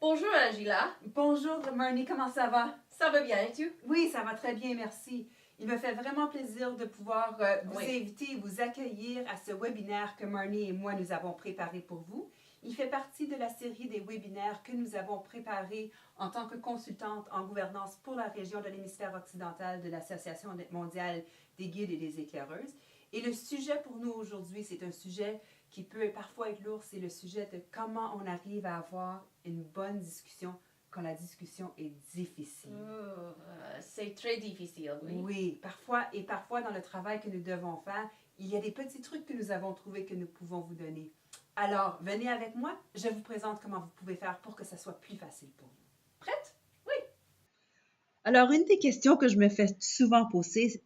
Bonjour Angela, Bonjour Marnie, comment ça va? ça va bien et tu? Oui, ça va très bien, merci. Il me fait vraiment plaisir de pouvoir vous Oui. inviter et vous accueillir à ce webinaire que Marnie et moi nous avons préparé pour vous. Il fait partie de la série des webinaires que nous avons préparés en tant que consultante en gouvernance pour la région de l'hémisphère occidental de l'Association mondiale des guides et des éclaireuses. Et le sujet pour nous aujourd'hui, c'est un sujet qui peut parfois être lourd, c'est le sujet de comment on arrive à avoir une bonne discussion quand la discussion est difficile. C'est très difficile, oui. Oui, parfois dans le travail que nous devons faire, il y a des petits trucs que nous avons trouvés que nous pouvons vous donner. Alors, venez avec moi, je vous présente comment vous pouvez faire pour que ça soit plus facile pour vous. Prête? Oui. Alors, une des questions que je me fais souvent poser,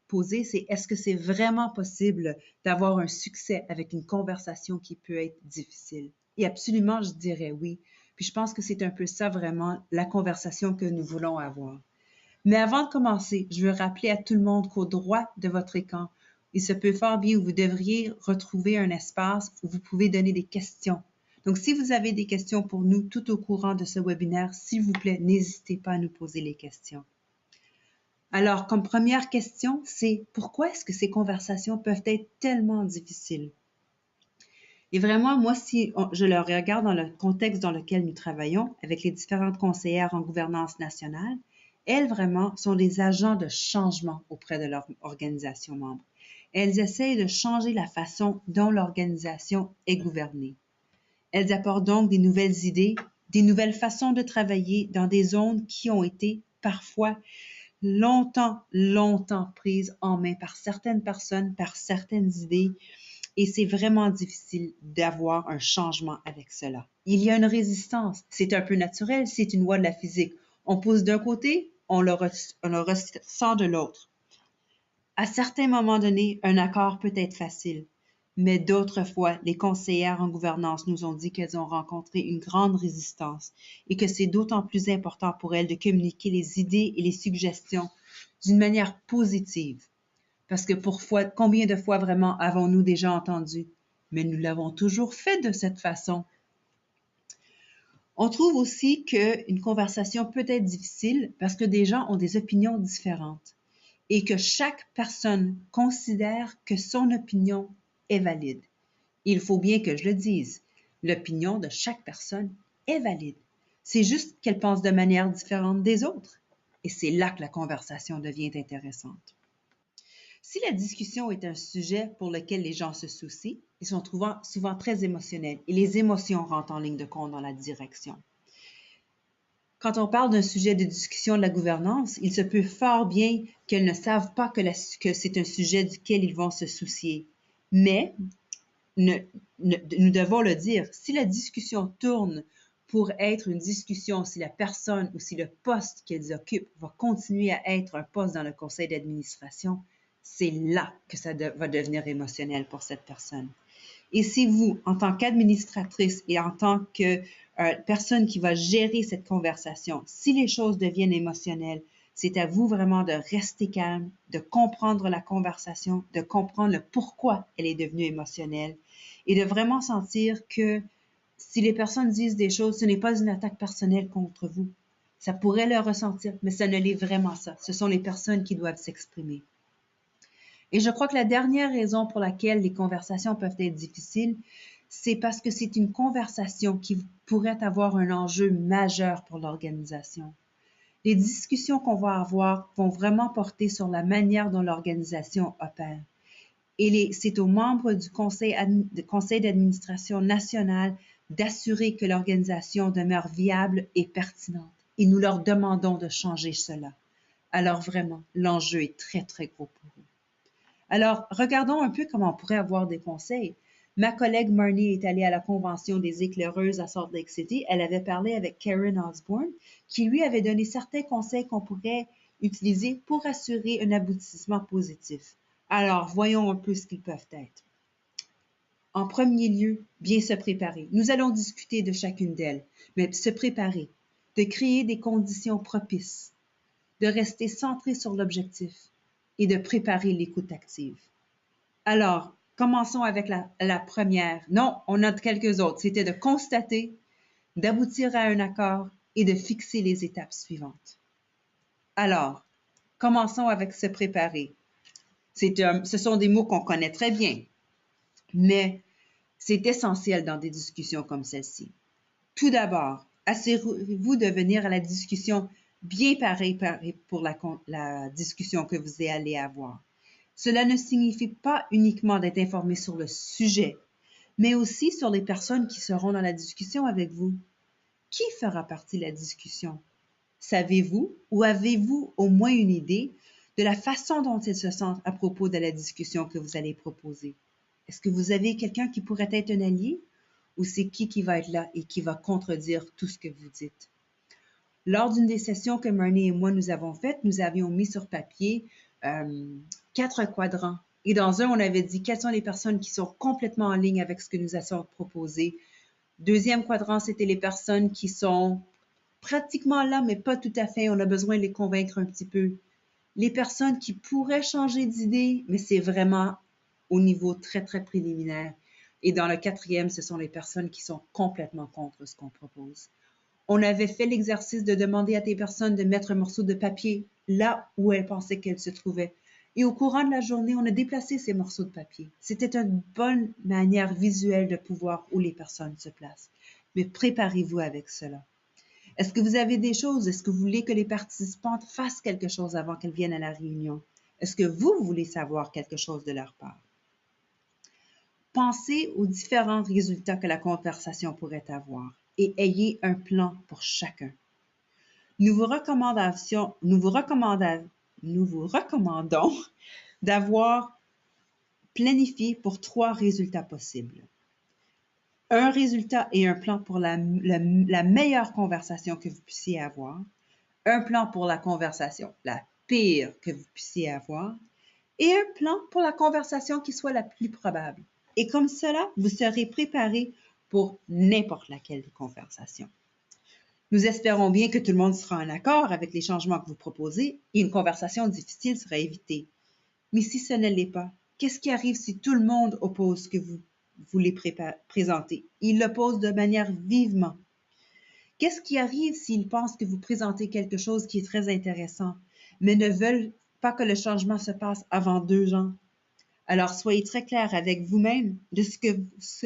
c'est est-ce que c'est vraiment possible d'avoir un succès avec une conversation qui peut être difficile? Et absolument, je dirais oui. Puis je pense que c'est un peu ça vraiment la conversation que nous voulons avoir. Mais avant de commencer, je veux rappeler à tout le monde qu'au droit de votre écran, il se peut fort bien où vous devriez retrouver un espace où vous pouvez donner des questions. Donc, si vous avez des questions pour nous tout au courant de ce webinaire, s'il vous plaît, n'hésitez pas à nous poser les questions. Alors, comme première question, c'est pourquoi est-ce que ces conversations peuvent être tellement difficiles? Et vraiment, moi, si je le regarde dans le contexte dans lequel nous travaillons avec les différentes conseillères en gouvernance nationale, elles vraiment sont des agents de changement auprès de leur organisation membre. Elles essayent de changer la façon dont l'organisation est gouvernée. Elles apportent donc des nouvelles idées, des nouvelles façons de travailler dans des zones qui ont été parfois longtemps prise en main par certaines personnes, par certaines idées, et c'est vraiment difficile d'avoir un changement avec cela. Il y a une résistance, c'est un peu naturel, c'est une loi de la physique. On pousse d'un côté, on le ressent de l'autre. À certains moments donnés, un accord peut être facile, mais d'autres fois, les conseillères en gouvernance nous ont dit qu'elles ont rencontré une grande résistance et que c'est d'autant plus important pour elles de communiquer les idées et les suggestions d'une manière positive. Parce que combien de fois vraiment avons-nous déjà entendu? Mais nous l'avons toujours fait de cette façon. On trouve aussi qu'une conversation peut être difficile parce que des gens ont des opinions différentes et que chaque personne considère que son opinion est valide. Il faut bien que je le dise, l'opinion de chaque personne est valide. C'est juste qu'elle pense de manière différente des autres. Et c'est là que la conversation devient intéressante. Si la discussion est un sujet pour lequel les gens se soucient, ils sont souvent très émotionnels et les émotions rentrent en ligne de compte dans la direction. Quand on parle d'un sujet de discussion de la gouvernance, il se peut fort bien qu'elles ne savent pas que c'est un sujet duquel ils vont se soucier. Mais nous devons le dire, si la discussion tourne pour être une discussion, si la personne ou si le poste qu'elles occupent va continuer à être un poste dans le conseil d'administration, c'est là que ça va devenir émotionnel pour cette personne. Et si vous, en tant qu'administratrice et en tant que personne qui va gérer cette conversation, si les choses deviennent émotionnelles, c'est à vous vraiment de rester calme, de comprendre la conversation, de comprendre le pourquoi elle est devenue émotionnelle et de vraiment sentir que si les personnes disent des choses, ce n'est pas une attaque personnelle contre vous. Ça pourrait le ressentir, mais ça ne l'est vraiment ça. Ce sont les personnes qui doivent s'exprimer. Et je crois que la dernière raison pour laquelle les conversations peuvent être difficiles, c'est parce que c'est une conversation qui pourrait avoir un enjeu majeur pour l'organisation. Les discussions qu'on va avoir vont vraiment porter sur la manière dont l'organisation opère. Et c'est aux membres du conseil d'administration national d'assurer que l'organisation demeure viable et pertinente. Et nous leur demandons de changer cela. Alors vraiment, l'enjeu est très, très gros pour eux. Alors, regardons un peu comment on pourrait avoir des conseils. Ma collègue Marnie est allée à la convention des éclaireuses à Salt Lake City. Elle avait parlé avec Karen Osborne, qui lui avait donné certains conseils qu'on pourrait utiliser pour assurer un aboutissement positif. Alors, voyons un peu ce qu'ils peuvent être. En premier lieu, bien se préparer. Nous allons discuter de chacune d'elles, mais se préparer, de créer des conditions propices, de rester centré sur l'objectif et de préparer l'écoute active. Alors, commençons avec la première. Non, on a quelques autres. C'était de constater, d'aboutir à un accord et de fixer les étapes suivantes. Alors, commençons avec se préparer. Ce sont des mots qu'on connaît très bien, mais c'est essentiel dans des discussions comme celle-ci. Tout d'abord, assurez-vous de venir à la discussion bien préparée pour la discussion que vous allez avoir. Cela ne signifie pas uniquement d'être informé sur le sujet, mais aussi sur les personnes qui seront dans la discussion avec vous. Qui fera partie de la discussion? Savez-vous ou avez-vous au moins une idée de la façon dont ils se sentent à propos de la discussion que vous allez proposer? Est-ce que vous avez quelqu'un qui pourrait être un allié? Ou c'est qui va être là et qui va contredire tout ce que vous dites? Lors d'une des sessions que Marnie et moi nous avons faites, nous avions mis sur papier 4 quadrants. Et dans un, on avait dit quelles sont les personnes qui sont complètement en ligne avec ce que nous allons proposer. Deuxième quadrant, c'était les personnes qui sont pratiquement là, mais pas tout à fait. On a besoin de les convaincre un petit peu. Les personnes qui pourraient changer d'idée, mais c'est vraiment au niveau très, très préliminaire. Et dans le quatrième, ce sont les personnes qui sont complètement contre ce qu'on propose. On avait fait l'exercice de demander à des personnes de mettre un morceau de papier là où elles pensaient qu'elles se trouvaient. Et au courant de la journée, on a déplacé ces morceaux de papier. C'était une bonne manière visuelle de pouvoir où les personnes se placent. Mais préparez-vous avec cela. Est-ce que vous avez des choses? Est-ce que vous voulez que les participantes fassent quelque chose avant qu'elles viennent à la réunion? Est-ce que vous voulez savoir quelque chose de leur part? Pensez aux différents résultats que la conversation pourrait avoir et ayez un plan pour chacun. Nous vous recommandons d'avoir planifié pour 3 résultats possibles. Un résultat et un plan pour la meilleure conversation que vous puissiez avoir, un plan pour la conversation la pire que vous puissiez avoir, et un plan pour la conversation qui soit la plus probable. Et comme cela, vous serez préparé pour n'importe laquelle conversation. Nous espérons bien que tout le monde sera en accord avec les changements que vous proposez et une conversation difficile sera évitée. Mais si ce ne l'est pas, qu'est-ce qui arrive si tout le monde oppose ce que vous voulez présenter? Il l'oppose de manière vivement. Qu'est-ce qui arrive s'ils pensent que vous présentez quelque chose qui est très intéressant, mais ne veulent pas que le changement se passe avant 2 ans? Alors, soyez très clair avec vous-même de ce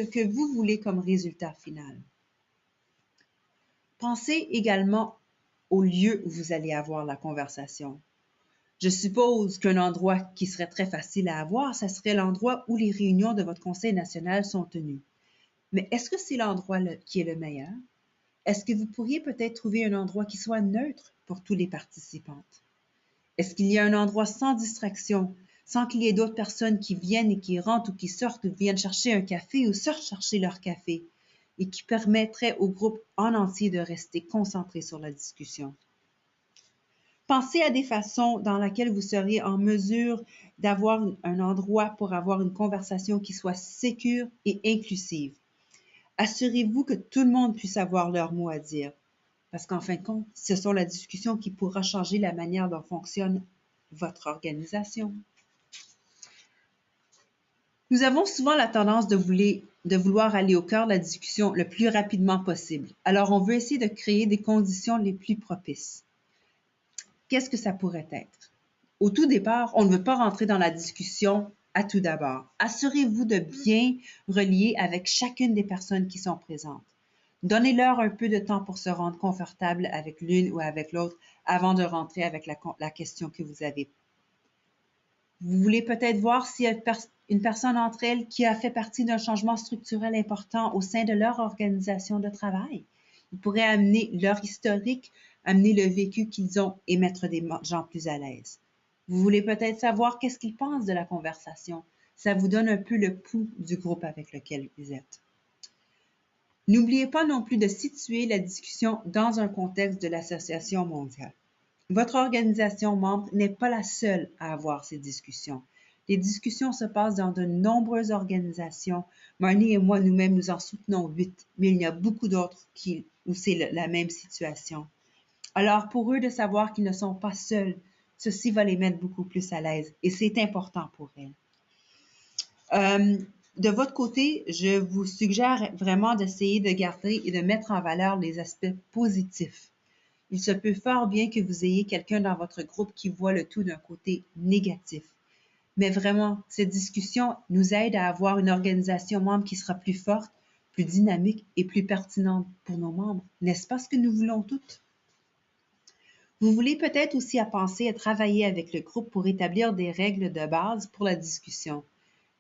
que vous voulez comme résultat final. Pensez également au lieu où vous allez avoir la conversation. Je suppose qu'un endroit qui serait très facile à avoir, ce serait l'endroit où les réunions de votre Conseil national sont tenues. Mais est-ce que c'est l'endroit qui est le meilleur? Est-ce que vous pourriez peut-être trouver un endroit qui soit neutre pour tous les participantes? Est-ce qu'il y a un endroit sans distraction, sans qu'il y ait d'autres personnes qui viennent et qui rentrent ou qui sortent ou viennent chercher un café ou sortent chercher leur café et qui permettrait au groupe en entier de rester concentré sur la discussion? Pensez à des façons dans lesquelles vous seriez en mesure d'avoir un endroit pour avoir une conversation qui soit sécure et inclusive. Assurez-vous que tout le monde puisse avoir leur mot à dire, parce qu'en fin de compte, ce sont la discussion qui pourra changer la manière dont fonctionne votre organisation. Nous avons souvent la tendance de vouloir aller au cœur de la discussion le plus rapidement possible. Alors, on veut essayer de créer des conditions les plus propices. Qu'est-ce que ça pourrait être? Au tout départ, on ne veut pas rentrer dans la discussion à tout d'abord. Assurez-vous de bien relier avec chacune des personnes qui sont présentes. Donnez-leur un peu de temps pour se rendre confortable avec l'une ou avec l'autre avant de rentrer avec la question que vous avez. Vous voulez peut-être voir s'il y a une personne entre elles qui a fait partie d'un changement structurel important au sein de leur organisation de travail. Ils pourraient amener leur historique, amener le vécu qu'ils ont et mettre des gens plus à l'aise. Vous voulez peut-être savoir qu'est-ce qu'ils pensent de la conversation. Ça vous donne un peu le pouls du groupe avec lequel vous êtes. N'oubliez pas non plus de situer la discussion dans un contexte de l'Association mondiale. Votre organisation membre n'est pas la seule à avoir ces discussions. Les discussions se passent dans de nombreuses organisations. Marnie et moi, nous-mêmes, nous en soutenons 8, mais il y a beaucoup d'autres où c'est la même situation. Alors, pour eux de savoir qu'ils ne sont pas seuls, ceci va les mettre beaucoup plus à l'aise et c'est important pour elles. De votre côté, je vous suggère vraiment d'essayer de garder et de mettre en valeur les aspects positifs Il se peut fort bien que vous ayez quelqu'un dans votre groupe qui voit le tout d'un côté négatif. Mais vraiment, cette discussion nous aide à avoir une organisation membre qui sera plus forte, plus dynamique et plus pertinente pour nos membres. N'est-ce pas ce que nous voulons toutes? Vous voulez peut-être aussi à penser à travailler avec le groupe pour établir des règles de base pour la discussion.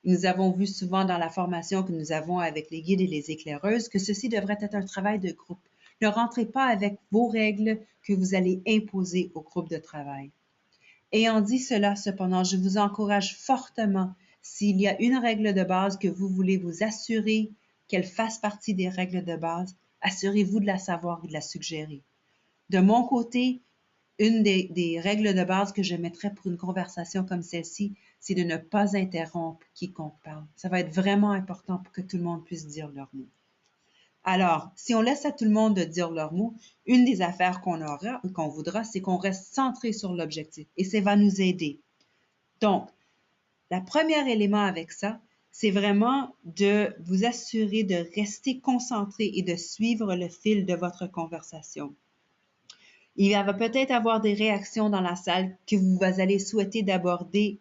Nous avons vu souvent dans la formation que nous avons avec les guides et les éclaireuses que ceci devrait être un travail de groupe. Ne rentrez pas avec vos règles que vous allez imposer au groupe de travail. Ayant dit cela, cependant, je vous encourage fortement, s'il y a une règle de base que vous voulez vous assurer qu'elle fasse partie des règles de base, assurez-vous de la savoir et de la suggérer. De mon côté, une des règles de base que je mettrais pour une conversation comme celle-ci, c'est de ne pas interrompre quiconque parle. Ça va être vraiment important pour que tout le monde puisse dire leurs mots. Alors, si on laisse à tout le monde de dire leurs mots, une des affaires qu'on voudra, c'est qu'on reste centré sur l'objectif et ça va nous aider. Donc, le premier élément avec ça, c'est vraiment de vous assurer de rester concentré et de suivre le fil de votre conversation. Il va peut-être avoir des réactions dans la salle que vous allez souhaiter d'aborder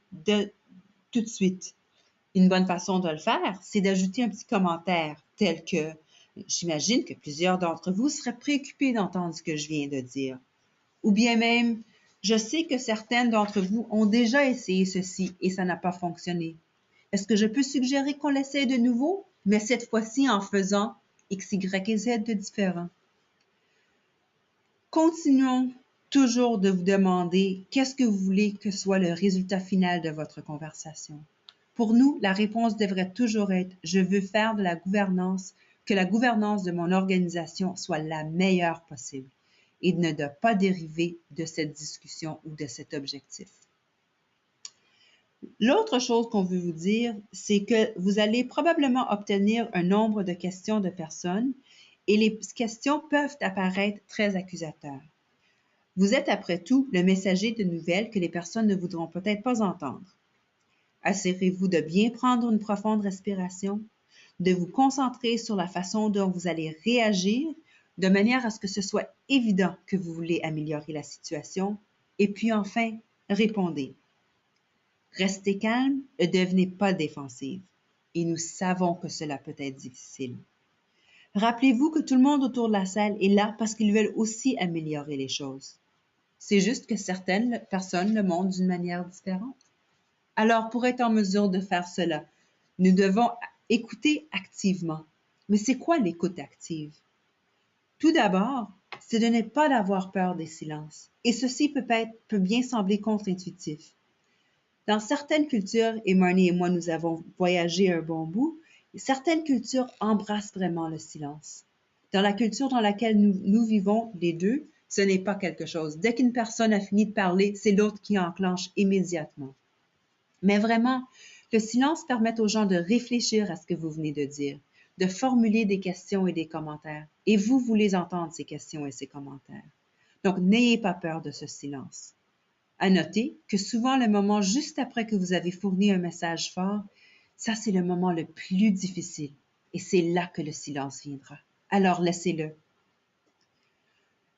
tout de suite. Une bonne façon de le faire, c'est d'ajouter un petit commentaire tel que « J'imagine que plusieurs d'entre vous seraient préoccupés d'entendre ce que je viens de dire. » Ou bien même « Je sais que certaines d'entre vous ont déjà essayé ceci et ça n'a pas fonctionné. Est-ce que je peux suggérer qu'on l'essaie de nouveau, mais cette fois-ci en faisant X, Y et Z de différent? » Continuons toujours de vous demander qu'est-ce que vous voulez que soit le résultat final de votre conversation. Pour nous, la réponse devrait toujours être « Je veux faire de la gouvernance, que la gouvernance de mon organisation soit la meilleure possible et ne doit pas dériver de cette discussion ou de cet objectif. » L'autre chose qu'on veut vous dire, c'est que vous allez probablement obtenir un nombre de questions de personnes et les questions peuvent apparaître très accusateurs. Vous êtes après tout le messager de nouvelles que les personnes ne voudront peut-être pas entendre. Assurez-vous de bien prendre une profonde respiration, de vous concentrer sur la façon dont vous allez réagir, de manière à ce que ce soit évident que vous voulez améliorer la situation, et puis enfin, répondez. Restez calme et ne devenez pas défensive, et nous savons que cela peut être difficile. Rappelez-vous que tout le monde autour de la salle est là parce qu'ils veulent aussi améliorer les choses. C'est juste que certaines personnes le montrent d'une manière différente. Alors, pour être en mesure de faire cela, nous devons écouter activement. Mais c'est quoi l'écoute active? Tout d'abord, c'est de ne pas avoir peur des silences. Et ceci peut bien sembler contre-intuitif. Dans certaines cultures, et Marnie et moi, nous avons voyagé un bon bout, certaines cultures embrassent vraiment le silence. Dans la culture dans laquelle nous vivons, les deux, ce n'est pas quelque chose. Dès qu'une personne a fini de parler, c'est l'autre qui enclenche immédiatement. Mais vraiment, le silence permet aux gens de réfléchir à ce que vous venez de dire, de formuler des questions et des commentaires. Et vous voulez entendre ces questions et ces commentaires. Donc, n'ayez pas peur de ce silence. À noter que souvent, le moment juste après que vous avez fourni un message fort, ça, c'est le moment le plus difficile. Et c'est là que le silence viendra. Alors, laissez-le.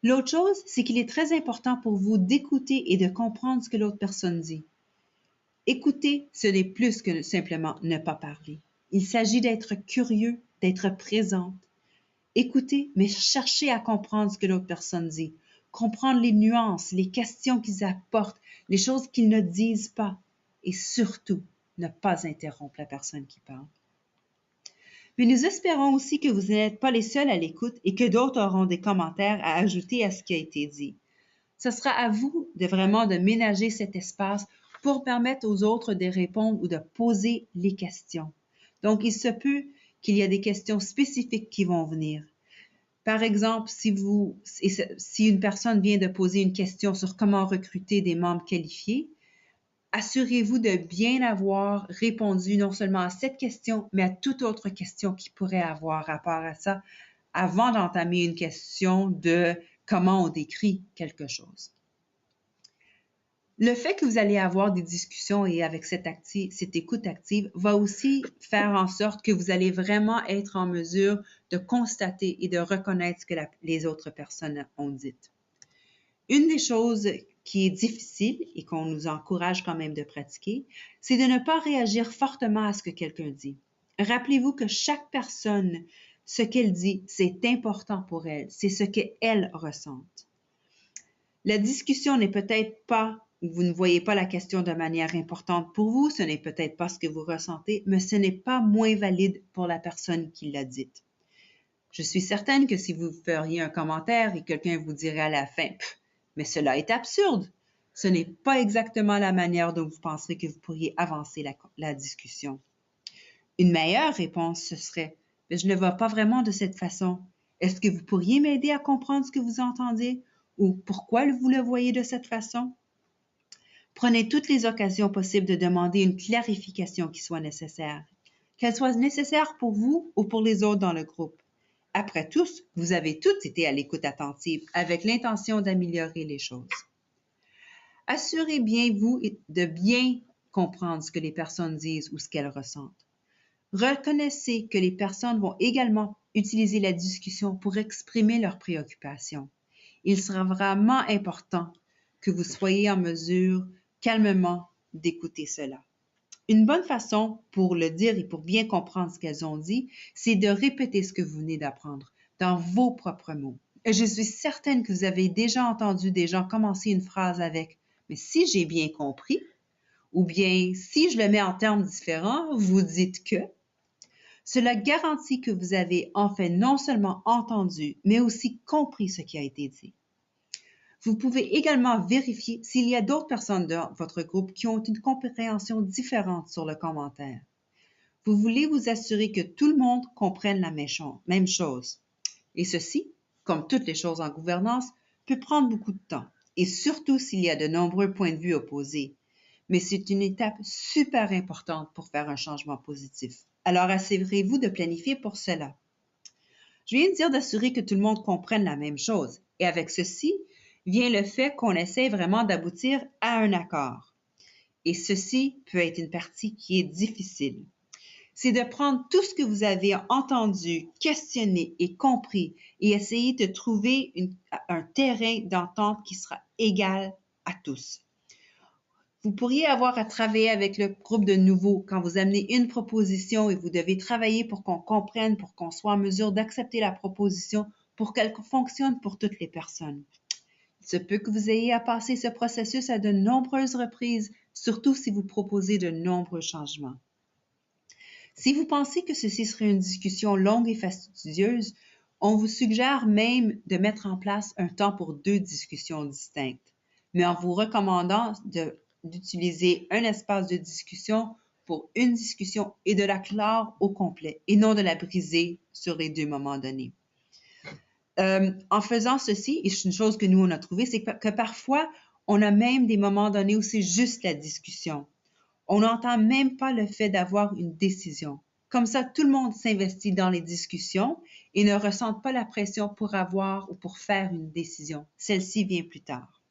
L'autre chose, c'est qu'il est très important pour vous d'écouter et de comprendre ce que l'autre personne dit. Écouter, ce n'est plus que simplement ne pas parler. Il s'agit d'être curieux, d'être présente. Écoutez, mais cherchez à comprendre ce que l'autre personne dit. Comprendre les nuances, les questions qu'ils apportent, les choses qu'ils ne disent pas. Et surtout, ne pas interrompre la personne qui parle. Mais nous espérons aussi que vous n'êtes pas les seuls à l'écoute et que d'autres auront des commentaires à ajouter à ce qui a été dit. Ce sera à vous de ménager cet espace pour permettre aux autres de répondre ou de poser les questions. Donc, il se peut qu'il y ait des questions spécifiques qui vont venir. Par exemple, si une personne vient de poser une question sur comment recruter des membres qualifiés, assurez-vous de bien avoir répondu non seulement à cette question, mais à toute autre question qui pourrait avoir rapport à ça avant d'entamer une question de comment on décrit quelque chose. Le fait que vous allez avoir des discussions et avec cette écoute active va aussi faire en sorte que vous allez vraiment être en mesure de constater et de reconnaître ce que les autres personnes ont dit. Une des choses qui est difficile et qu'on nous encourage quand même de pratiquer, c'est de ne pas réagir fortement à ce que quelqu'un dit. Rappelez-vous que chaque personne, ce qu'elle dit, c'est important pour elle, c'est ce qu'elle ressent. La discussion n'est peut-être pas, vous ne voyez pas la question de manière importante pour vous, ce n'est peut-être pas ce que vous ressentez, mais ce n'est pas moins valide pour la personne qui l'a dite. Je suis certaine que si vous feriez un commentaire et quelqu'un vous dirait à la fin « mais cela est absurde », ce n'est pas exactement la manière dont vous penserez que vous pourriez avancer la discussion. Une meilleure réponse, ce serait « je ne le vois pas vraiment de cette façon. Est-ce que vous pourriez m'aider à comprendre ce que vous entendez ou pourquoi vous le voyez de cette façon? » Prenez toutes les occasions possibles de demander une clarification qui soit nécessaire, qu'elle soit nécessaire pour vous ou pour les autres dans le groupe. Après tout, vous avez toutes été à l'écoute attentive avec l'intention d'améliorer les choses. Assurez bien-vous de bien comprendre ce que les personnes disent ou ce qu'elles ressentent. Reconnaissez que les personnes vont également utiliser la discussion pour exprimer leurs préoccupations. Il sera vraiment important que vous soyez en mesure calmement d'écouter cela. Une bonne façon pour le dire et pour bien comprendre ce qu'elles ont dit, c'est de répéter ce que vous venez d'apprendre dans vos propres mots. Et je suis certaine que vous avez déjà entendu des gens commencer une phrase avec « mais si j'ai bien compris » ou bien « si je le mets en termes différents, vous dites que ». Cela garantit que vous avez en fait non seulement entendu, mais aussi compris ce qui a été dit. Vous pouvez également vérifier s'il y a d'autres personnes dans votre groupe qui ont une compréhension différente sur le commentaire. Vous voulez vous assurer que tout le monde comprenne la même chose. Et ceci, comme toutes les choses en gouvernance, peut prendre beaucoup de temps, et surtout s'il y a de nombreux points de vue opposés. Mais c'est une étape super importante pour faire un changement positif. Alors assurez-vous de planifier pour cela. Je viens de dire d'assurer que tout le monde comprenne la même chose. Et avec ceci, vient le fait qu'on essaie vraiment d'aboutir à un accord. Et ceci peut être une partie qui est difficile. C'est de prendre tout ce que vous avez entendu, questionné et compris et essayer de trouver un terrain d'entente qui sera égal à tous. Vous pourriez avoir à travailler avec le groupe de nouveaux quand vous amenez une proposition et vous devez travailler pour qu'on comprenne, pour qu'on soit en mesure d'accepter la proposition pour qu'elle fonctionne pour toutes les personnes. Il se peut que vous ayez à passer ce processus à de nombreuses reprises, surtout si vous proposez de nombreux changements. Si vous pensez que ceci serait une discussion longue et fastidieuse, on vous suggère même de mettre en place un temps pour 2 discussions distinctes, mais en vous recommandant d'utiliser un espace de discussion pour une discussion et de la clore au complet et non de la briser sur les 2 moments donnés. En faisant ceci, et c'est une chose que nous on a trouvée, c'est que parfois on a même des moments donnés où c'est juste la discussion. On n'entend même pas le fait d'avoir une décision. Comme ça, tout le monde s'investit dans les discussions et ne ressent pas la pression pour avoir ou pour faire une décision. Celle-ci vient plus tard.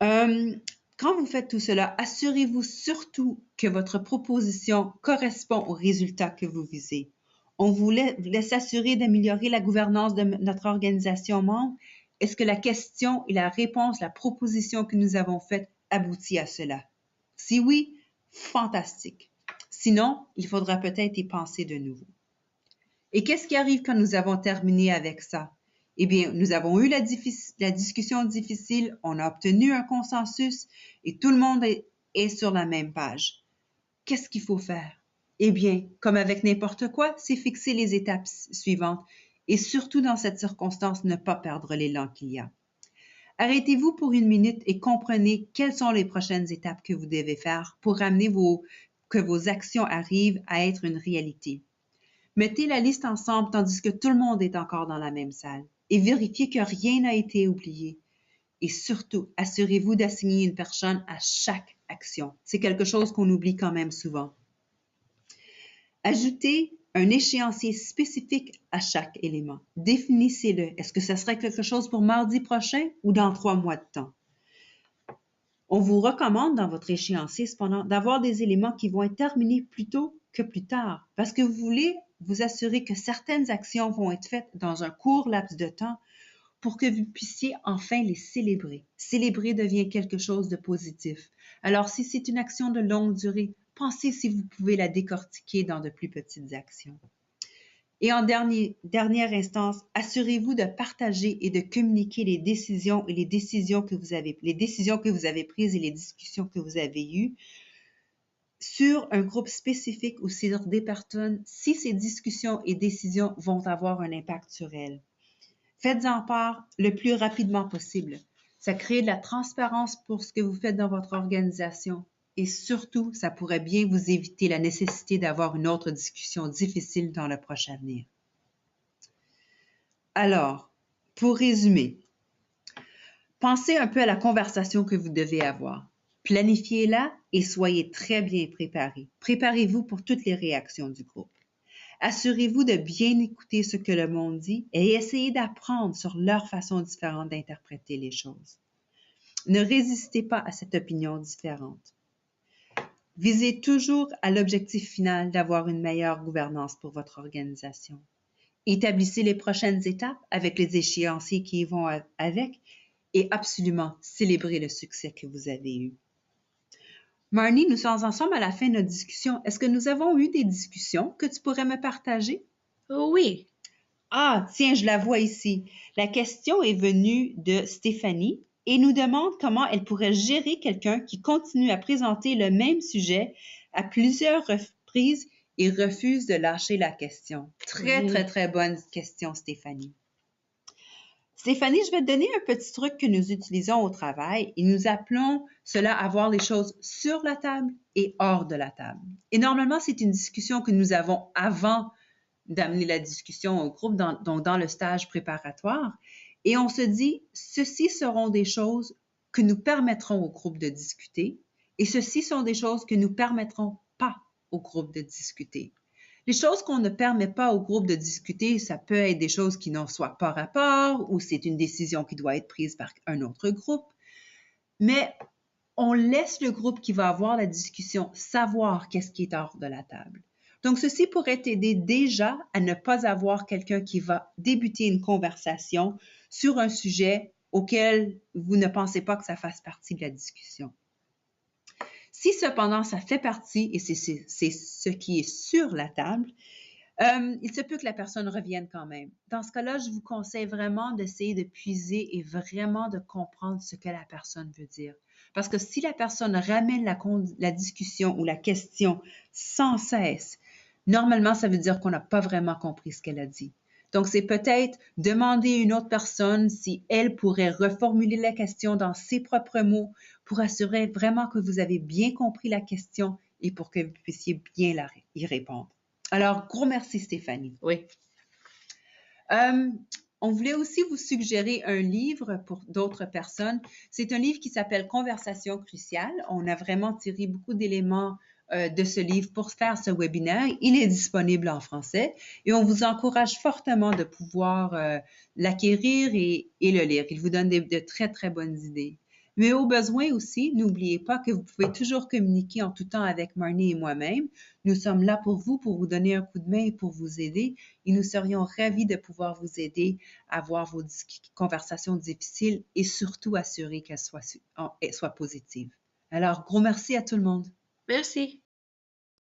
Quand vous faites tout cela, assurez-vous surtout que votre proposition correspond au résultat que vous visez. On vous laisse assurer d'améliorer la gouvernance de notre organisation membre. Est-ce que la question et la réponse, la proposition que nous avons faite aboutit à cela? Si oui, fantastique. Sinon, il faudra peut-être y penser de nouveau. Et qu'est-ce qui arrive quand nous avons terminé avec ça? Eh bien, nous avons eu la discussion difficile, on a obtenu un consensus et tout le monde est sur la même page. Qu'est-ce qu'il faut faire? Eh bien, comme avec n'importe quoi, c'est fixer les étapes suivantes et surtout dans cette circonstance, ne pas perdre l'élan qu'il y a. Arrêtez-vous pour 1 minute et comprenez quelles sont les prochaines étapes que vous devez faire pour amener que vos actions arrivent à être une réalité. Mettez la liste ensemble tandis que tout le monde est encore dans la même salle et vérifiez que rien n'a été oublié. Et surtout, assurez-vous d'assigner une personne à chaque action. C'est quelque chose qu'on oublie quand même souvent. Ajoutez un échéancier spécifique à chaque élément. Définissez-le. Est-ce que ça serait quelque chose pour mardi prochain ou dans 3 mois de temps? On vous recommande dans votre échéancier, cependant, d'avoir des éléments qui vont être terminés plus tôt que plus tard, parce que vous voulez vous assurer que certaines actions vont être faites dans un court laps de temps pour que vous puissiez enfin les célébrer. Célébrer devient quelque chose de positif. Alors, si c'est une action de longue durée, pensez si vous pouvez la décortiquer dans de plus petites actions. Et en dernière instance, assurez-vous de partager et de communiquer les décisions que vous avez prises et les discussions que vous avez eues sur un groupe spécifique ou sur des personnes si ces discussions et décisions vont avoir un impact sur elles. Faites-en part le plus rapidement possible. Ça crée de la transparence pour ce que vous faites dans votre organisation. Et surtout, ça pourrait bien vous éviter la nécessité d'avoir une autre discussion difficile dans le prochain avenir. Alors, pour résumer, pensez un peu à la conversation que vous devez avoir. Planifiez-la et soyez très bien préparés. Préparez-vous pour toutes les réactions du groupe. Assurez-vous de bien écouter ce que le monde dit et essayez d'apprendre sur leur façon différente d'interpréter les choses. Ne résistez pas à cette opinion différente. Visez toujours à l'objectif final d'avoir une meilleure gouvernance pour votre organisation. Établissez les prochaines étapes avec les échéanciers qui y vont avec et absolument célébrez le succès que vous avez eu. Marnie, nous sommes ensemble à la fin de notre discussion. Est-ce que nous avons eu des discussions que tu pourrais me partager? Oui. Ah, tiens, je la vois ici. La question est venue de Stéphanie et nous demande comment elle pourrait gérer quelqu'un qui continue à présenter le même sujet à plusieurs reprises et refuse de lâcher la question. Très bonne question, Stéphanie. Stéphanie, je vais te donner un petit truc que nous utilisons au travail et nous appelons cela avoir les choses sur la table et hors de la table. Et normalement, c'est une discussion que nous avons avant d'amener la discussion au groupe, donc dans le stage préparatoire. Et on se dit, ceci seront des choses que nous permettrons au groupe de discuter et ceci sont des choses que nous permettrons pas au groupe de discuter. Les choses qu'on ne permet pas au groupe de discuter, ça peut être des choses qui n'en soient pas rapport ou c'est une décision qui doit être prise par un autre groupe. Mais on laisse le groupe qui va avoir la discussion savoir qu'est-ce qui est hors de la table. Donc, ceci pourrait t'aider déjà à ne pas avoir quelqu'un qui va débuter une conversation sur un sujet auquel vous ne pensez pas que ça fasse partie de la discussion. Si cependant ça fait partie et c'est ce qui est sur la table, il se peut que la personne revienne quand même. Dans ce cas-là, je vous conseille vraiment d'essayer de puiser et vraiment de comprendre ce que la personne veut dire. Parce que si la personne ramène la discussion ou la question sans cesse, normalement, ça veut dire qu'on n'a pas vraiment compris ce qu'elle a dit. Donc, c'est peut-être demander à une autre personne si elle pourrait reformuler la question dans ses propres mots pour assurer vraiment que vous avez bien compris la question et pour que vous puissiez bien y répondre. Alors, gros merci Stéphanie. Oui. On voulait aussi vous suggérer un livre pour d'autres personnes. C'est un livre qui s'appelle Conversation cruciale. On a vraiment tiré beaucoup d'éléments de ce livre pour faire ce webinaire. Il est disponible en français et on vous encourage fortement de pouvoir l'acquérir et le lire. Il vous donne de très, très bonnes idées. Mais au besoin aussi, n'oubliez pas que vous pouvez toujours communiquer en tout temps avec Marnie et moi-même. Nous sommes là pour vous donner un coup de main et pour vous aider. Et nous serions ravis de pouvoir vous aider à avoir vos conversations difficiles et surtout assurer qu'elles soient positives. Alors, gros merci à tout le monde. Merci.